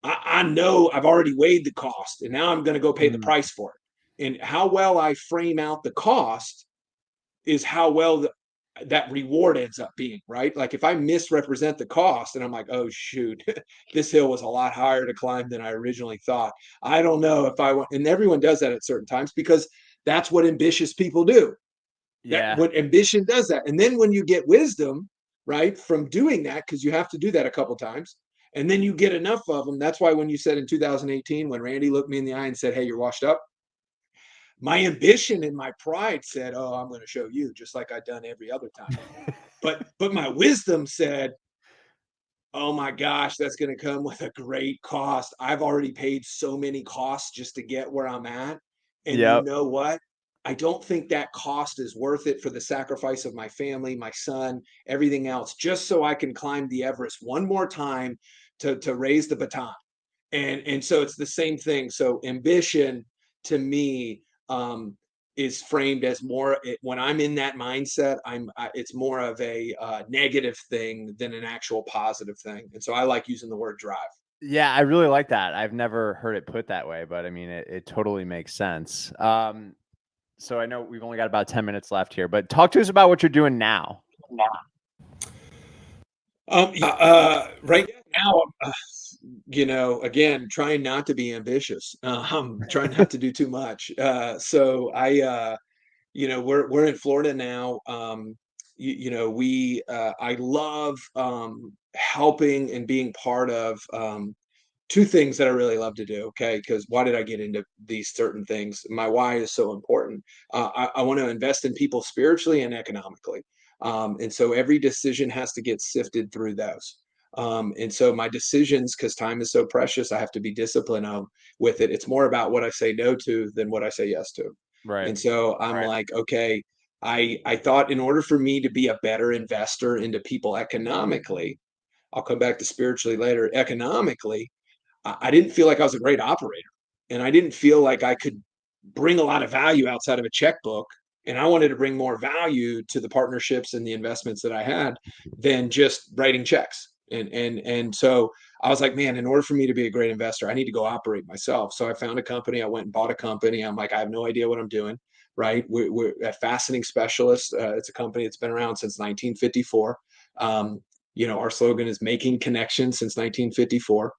I know I've already weighed the cost and now I'm going to go pay the Mm, price for it. And how well I frame out the cost is how well that reward ends up being, right? Like if I misrepresent the cost and I'm like, oh shoot, this hill was a lot higher to climb than I originally thought. I don't know if I want, and everyone does that at certain times because that's what ambitious people do. That yeah. what ambition does that. And then when you get wisdom, right, from doing that, because you have to do that a couple times, and then you get enough of them. That's why when you said in 2018, when Randy looked me in the eye and said, hey, you're washed up, my ambition and my pride said, oh, I'm going to show you, just like I've done every other time. But my wisdom said, oh my gosh, that's going to come with a great cost. I've already paid so many costs just to get where I'm at. And you Yep. know what? I don't think that cost is worth it for the sacrifice of my family, my son, everything else, just so I can climb the Everest one more time to raise the baton. And so it's the same thing. So ambition to me, is framed as more when I'm in that mindset, it's more of a negative thing than an actual positive thing. And so I like using the word drive. Yeah, I really like that. I've never heard it put that way, but I mean, it totally makes sense. So I know we've only got about 10 minutes left here, but talk to us about what you're doing now. Right now, again, trying not to be ambitious, trying not to do too much. So we're in Florida now. I love helping and being part of two things that I really love to do. Okay, because why did I get into these certain things? My why is so important. I want to invest in people spiritually and economically, and so every decision has to get sifted through those. And so my decisions, because time is so precious, I have to be disciplined with it. It's more about what I say no to than what I say yes to. Right. And so I'm like, okay, I thought in order for me to be a better investor into people economically, I'll come back to spiritually later. Economically, I didn't feel like I was a great operator, and I didn't feel like I could bring a lot of value outside of a checkbook. And I wanted to bring more value to the partnerships and the investments that I had than just writing checks. And so I was like, man, in order for me to be a great investor, I need to go operate myself. So I found a company. I went and bought a company. I'm like, I have no idea what I'm doing. Right? We're at Fastening Specialists. It's a company that's been around since 1954. Our slogan is making connections since 1954.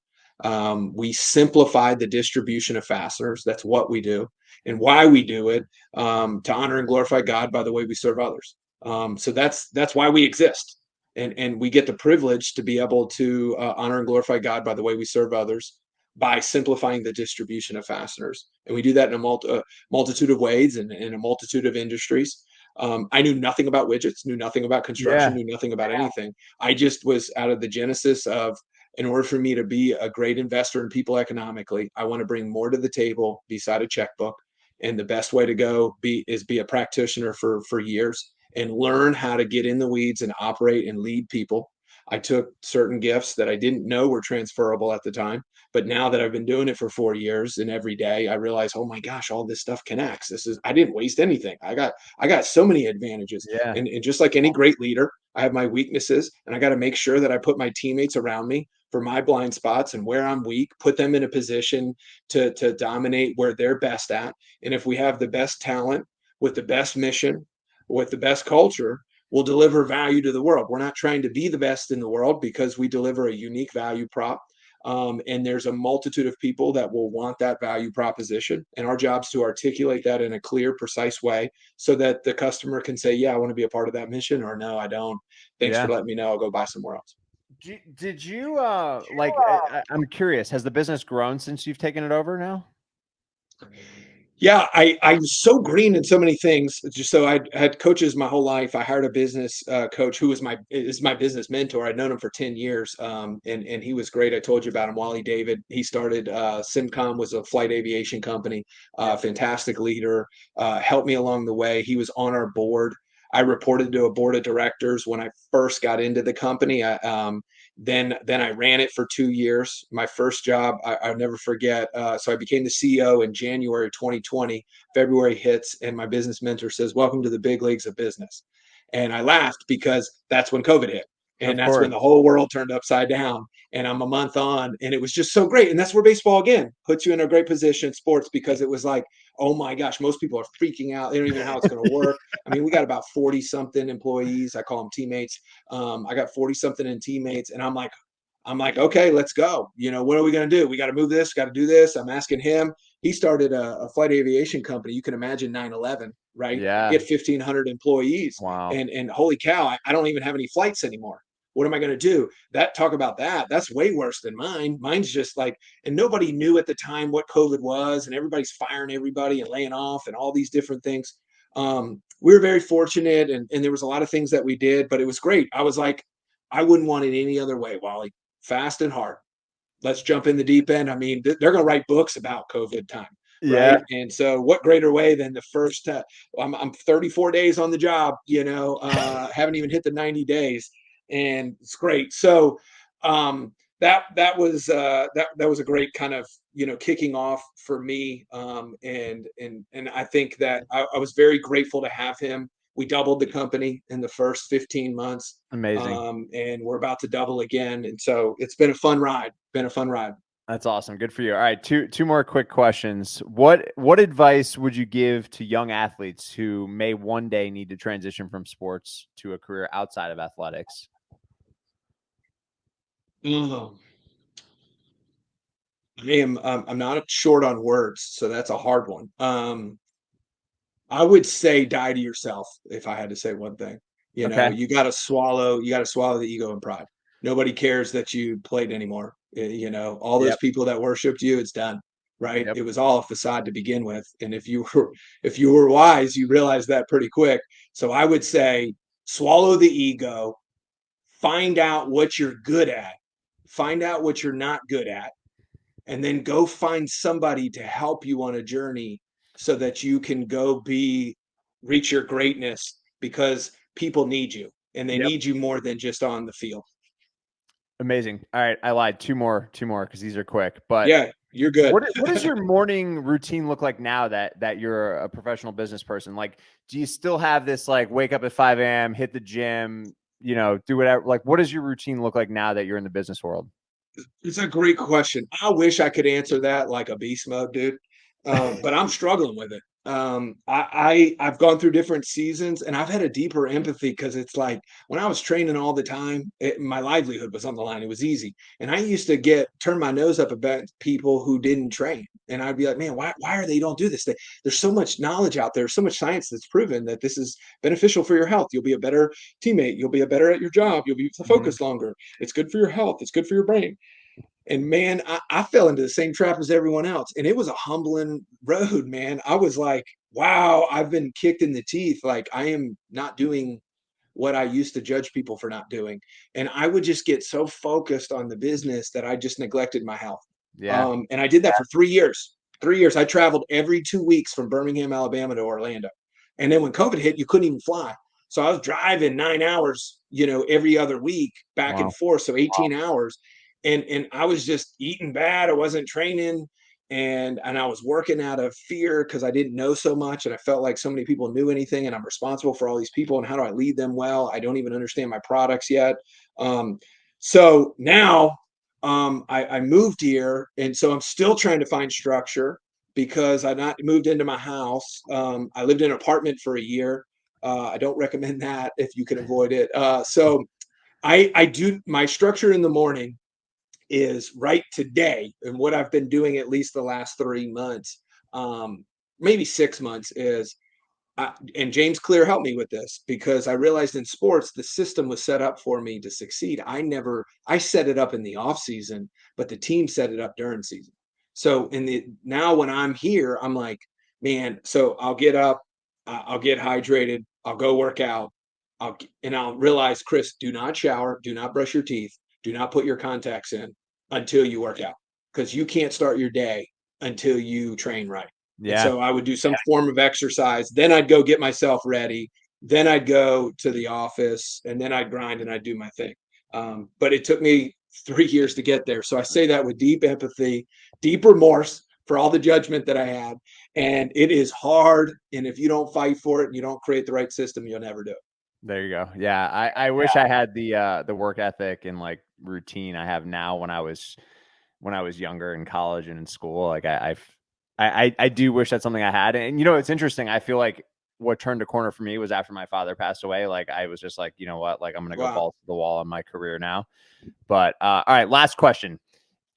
We simplified the distribution of fasteners. That's what we do and why we do it, to honor and glorify God by the way we serve others. So that's why we exist. And we get the privilege to be able to honor and glorify God by the way we serve others by simplifying the distribution of fasteners. And we do that in a multitude of ways and in a multitude of industries. I knew nothing about widgets, knew nothing about construction, Yeah. knew nothing about anything. I just was out of the genesis of, in order for me to be a great investor in people economically, I want to bring more to the table beside a checkbook. And the best way to go is be a practitioner for years and learn how to get in the weeds and operate and lead people. I took certain gifts that I didn't know were transferable at the time, but now that I've been doing it for 4 years and every day, I realize, oh my gosh, all this stuff connects. I didn't waste anything. I got so many advantages. Yeah. And just like any great leader, I have my weaknesses and I got to make sure that I put my teammates around me for my blind spots and where I'm weak, put them in a position to dominate where they're best at. And if we have the best talent with the best mission, with the best culture, we'll deliver value to the world. We're not trying to be the best in the world because we deliver a unique value prop. And there's a multitude of people that will want that value proposition. And our job is to articulate that in a clear, precise way so that the customer can say, yeah, I want to be a part of that mission, or no, I don't. Thanks for Yeah. letting me know. I'll go buy somewhere else. Did you I'm curious, has the business grown since you've taken it over now? Yeah, I'm so green in so many things. Just so I had coaches my whole life. I hired a business coach who is my business mentor. I'd known him for 10 years, and he was great. I told you about him, Wally David. He started Simcom, was a flight aviation company. Fantastic leader, helped me along the way. He was on our board. I reported to a board of directors when I first got into the company. Then I ran it for 2 years. My first job, I'll never forget. So I became the CEO in January 2020. February hits, and my business mentor says, "Welcome to the big leagues of business." And I laughed because that's when COVID hit. And Of that's when course. the whole world turned upside down. And I'm a month on, and it was just so great. And that's where baseball again puts you in a great position, sports, because it was like, oh my gosh, most people are freaking out. They don't even know how it's going to work. I mean, we got about 40 something employees. I call them teammates. I got 40 something in teammates, and I'm like, okay, let's go. What are we going to do? We got to move this, got to do this. I'm asking him. He started a flight aviation company. You can imagine 9/11, right? He Yeah. had 1,500 employees. Wow. And holy cow, I don't even have any flights anymore. What am I going to do? Talk about that. That's way worse than mine. Mine's just like, and nobody knew at the time what COVID was, and everybody's firing everybody and laying off and all these different things. We were very fortunate, and there was a lot of things that we did, but it was great. I was like, I wouldn't want it any other way, Wally. Fast and hard. Let's jump in the deep end. I mean, they're going to write books about COVID time, Yeah. right? And so, what greater way than the first? I'm 34 days on the job. Haven't even hit the 90 days, and it's great. So, that was that was a great kind of kicking off for me. And I think that I was very grateful to have him. We doubled the company in the first 15 months. Amazing. And we're about to double again. And so it's been a fun ride. That's awesome. Good for you. All right, two more quick questions. What advice would you give to young athletes who may one day need to transition from sports to a career outside of athletics? I'm not short on words, so that's a hard one. I would say die to yourself if I had to say one thing. Okay. You got to swallow the ego and pride. Nobody cares that you played anymore. All those Yep. people that worshiped you, it's done, right? Yep. It was all a facade to begin with. And if you were wise, you realized that pretty quick. So I would say swallow the ego, find out what you're good at, find out what you're not good at, and then go find somebody to help you on a journey so that you can go reach your greatness, because people need you, and they Yep. need you more than just on the field. Amazing. All right, I lied. Two more because these are quick. But Yeah, you're good. what does your morning routine look like now that you're a professional business person? Like, do you still have this like wake up at 5 a.m., hit the gym, do whatever? Like, what does your routine look like now that you're in the business world? It's a great question. I wish I could answer that like a beast mode, dude. But I'm struggling with it. I've gone through different seasons, and I've had a deeper empathy, because it's like when I was training all the time, my livelihood was on the line. It was easy, and I used to turn my nose up about people who didn't train, and I'd be like, man, why are they don't do this? There's so much knowledge out there, so much science that's proven that this is beneficial for your health. You'll be a better teammate. You'll be a better at your job. You'll be focused longer. It's good for your health. It's good for your brain. And man, I fell into the same trap as everyone else. And it was a humbling road, man. I was like, wow, I've been kicked in the teeth. Like, I am not doing what I used to judge people for not doing. And I would just get so focused on the business that I just neglected my health. Yeah. And I did that for 3 years. 3 years. I traveled every 2 weeks from Birmingham, Alabama to Orlando. And then when COVID hit, you couldn't even fly. So I was driving 9 hours, every other week back Wow. and forth. So 18 hours. And I was just eating bad. I wasn't training, and I was working out of fear because I didn't know so much, and I felt like so many people knew anything, and I'm responsible for all these people, and how do I lead them well? I don't even understand my products yet. So now I moved here, and so I'm still trying to find structure because I not moved into my house. I lived in an apartment for a year. I don't recommend that if you can avoid it. So I do my structure in the morning is right today, and what I've been doing at least the last 3 months, maybe 6 months, is and James Clear helped me with this, because I realized in sports the system was set up for me to succeed. I set it up in the off season, but the team set it up during season. So now when I'm here, I'm like, man, so I'll get up, I'll get hydrated, I'll go work out, I'll realize, Chris, do not shower, do not brush your teeth, do not put your contacts in until you work out, because you can't start your day until you train right. And Yeah. so I would do some form of exercise. Then I'd go get myself ready. Then I'd go to the office, and then I'd grind and I'd do my thing. But it took me 3 years to get there. So I say that with deep empathy, deep remorse for all the judgment that I had. And it is hard. And if you don't fight for it and you don't create the right system, you'll never do it. There you go. Yeah. I wish I had the work ethic and like routine I have now when I was younger in college and in school. Like I do wish that's something I had. And you know, it's interesting. I feel like what turned a corner for me was after my father passed away. Like I was just like, you know what, like I'm going to go balls to the wall on my career now. But all right, last question.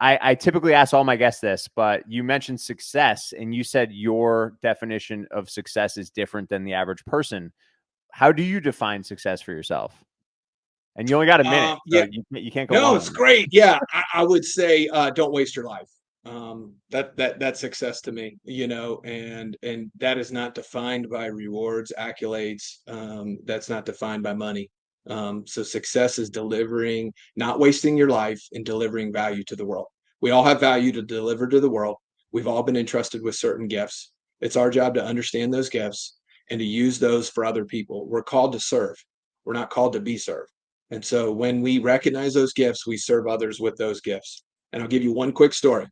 I typically ask all my guests this, but you mentioned success and you said your definition of success is different than the average person. How do you define success for yourself? And you only got a minute. So you can't go. No, it's great. Yeah, I would say don't waste your life. That's success to me, you know, and that is not defined by rewards, accolades. That's not defined by money. So success is delivering, not wasting your life, and delivering value to the world. We all have value to deliver to the world. We've all been entrusted with certain gifts. It's our job to understand those gifts and to use those for other people. We're called to serve. We're not called to be served. And so when we recognize those gifts, we serve others with those gifts. And I'll give you one quick story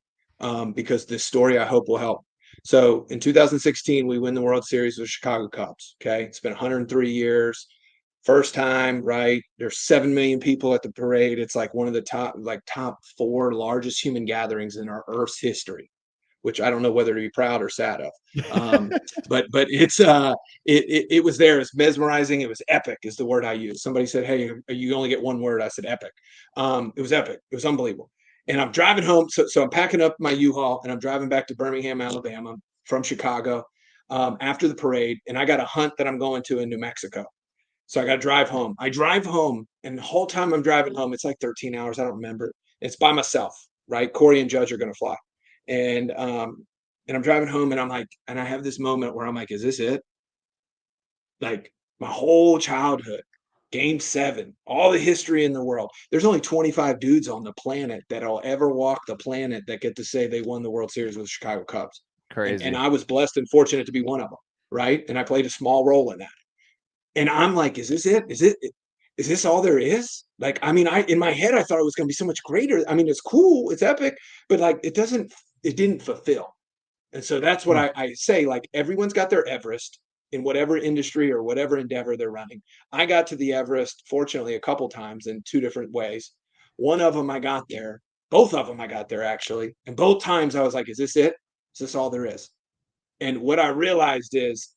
because this story I hope will help. So in 2016, we win the World Series with Chicago Cubs. Okay. It's been 103 years. First time, right? There's 7 million people at the parade. It's like one of the top 4 largest human gatherings in our Earth's history, which I don't know whether to be proud or sad of. But it's it was there. It's mesmerizing. It was epic is the word I use. Somebody said, "Hey, you only get one word." I said, "Epic." It was epic. It was unbelievable. And I'm driving home. So I'm packing up my U-Haul and I'm driving back to Birmingham, Alabama from Chicago after the parade. And I got a hunt that I'm going to in New Mexico. So I got to drive home. I drive home, and the whole time I'm driving home, it's like 13 hours. I don't remember. It's by myself, right? Corey and Judge are going to fly. And I'm driving home and I'm like, and I have this moment where I'm like, is this it? Like my whole childhood, game 7, all the history in the world. There's only 25 dudes on the planet that'll ever walk the planet that get to say they won the World Series with the Chicago Cubs. Crazy. And I was blessed and fortunate to be one of them, right? And I played a small role in that. And I'm like, is this it? Is this all there is? Like, I mean, in my head, I thought it was going to be so much greater. I mean, it's cool, it's epic, but like, it didn't fulfill. And so that's what I say, like everyone's got their Everest in whatever industry or whatever endeavor they're running. I got to the Everest, fortunately, a couple times in 2 different ways. One of them I got there, both of them I got there actually. And both times I was like, is this it? Is this all there is? And what I realized is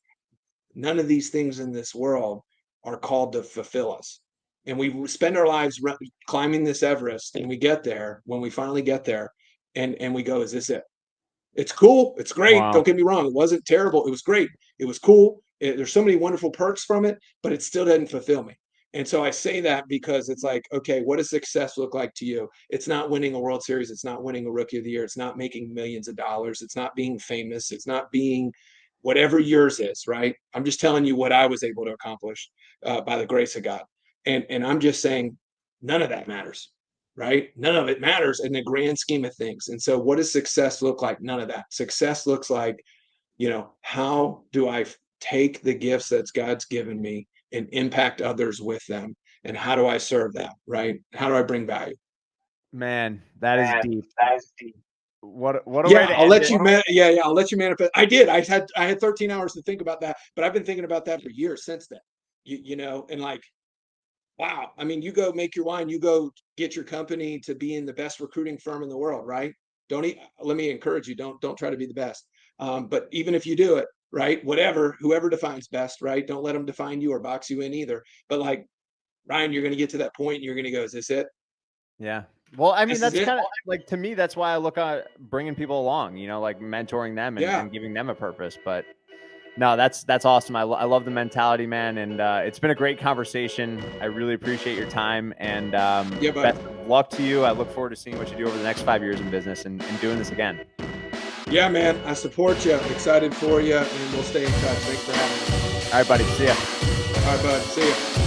none of these things in this world are called to fulfill us. And we spend our lives climbing this Everest and we get there when we finally get there and we go, is this it? It's cool. It's great. Wow. Don't get me wrong. It wasn't terrible. It was great. It was cool. There's so many wonderful perks from it, but it still doesn't fulfill me. And so I say that because it's like, okay, what does success look like to you? It's not winning a World Series. It's not winning a Rookie of the Year. It's not making millions of dollars. It's not being famous. It's not being whatever yours is, right? I'm just telling you what I was able to accomplish by the grace of God. And I'm just saying none of that matters, right? None of it matters in the grand scheme of things. And so what does success look like? None of that. Success looks like, you know, how do I take the gifts that God's given me and impact others with them? And how do I serve that, right? How do I bring value? Man, that is deep. That is deep. What a Yeah, way to I'll end let it. you I'll let you manifest. I had 13 hours to think about that, but I've been thinking about that for years since then. You know, and like, wow. I mean, you go make your wine, you go get your company to be in the best recruiting firm in the world, right? Let me encourage you, don't try to be the best. But even if you do it, right, whoever defines best, right? Don't let them define you or box you in either. But like, Ryan, you're going to get to that point and you're going to go, is this it? Yeah. Well, I mean, This is that's it. kind of like, to me, that's why I look at bringing people along, you know, like mentoring them and giving them a purpose. But no, that's awesome. I love the mentality, man. And it's been a great conversation. I really appreciate your time and best of luck to you. I look forward to seeing what you do over the next 5 years in business and doing this again. Yeah, man. I support you. I'm excited for you, and we'll stay in touch. Thanks for having me. All right, buddy. See ya. All right, bud. See ya.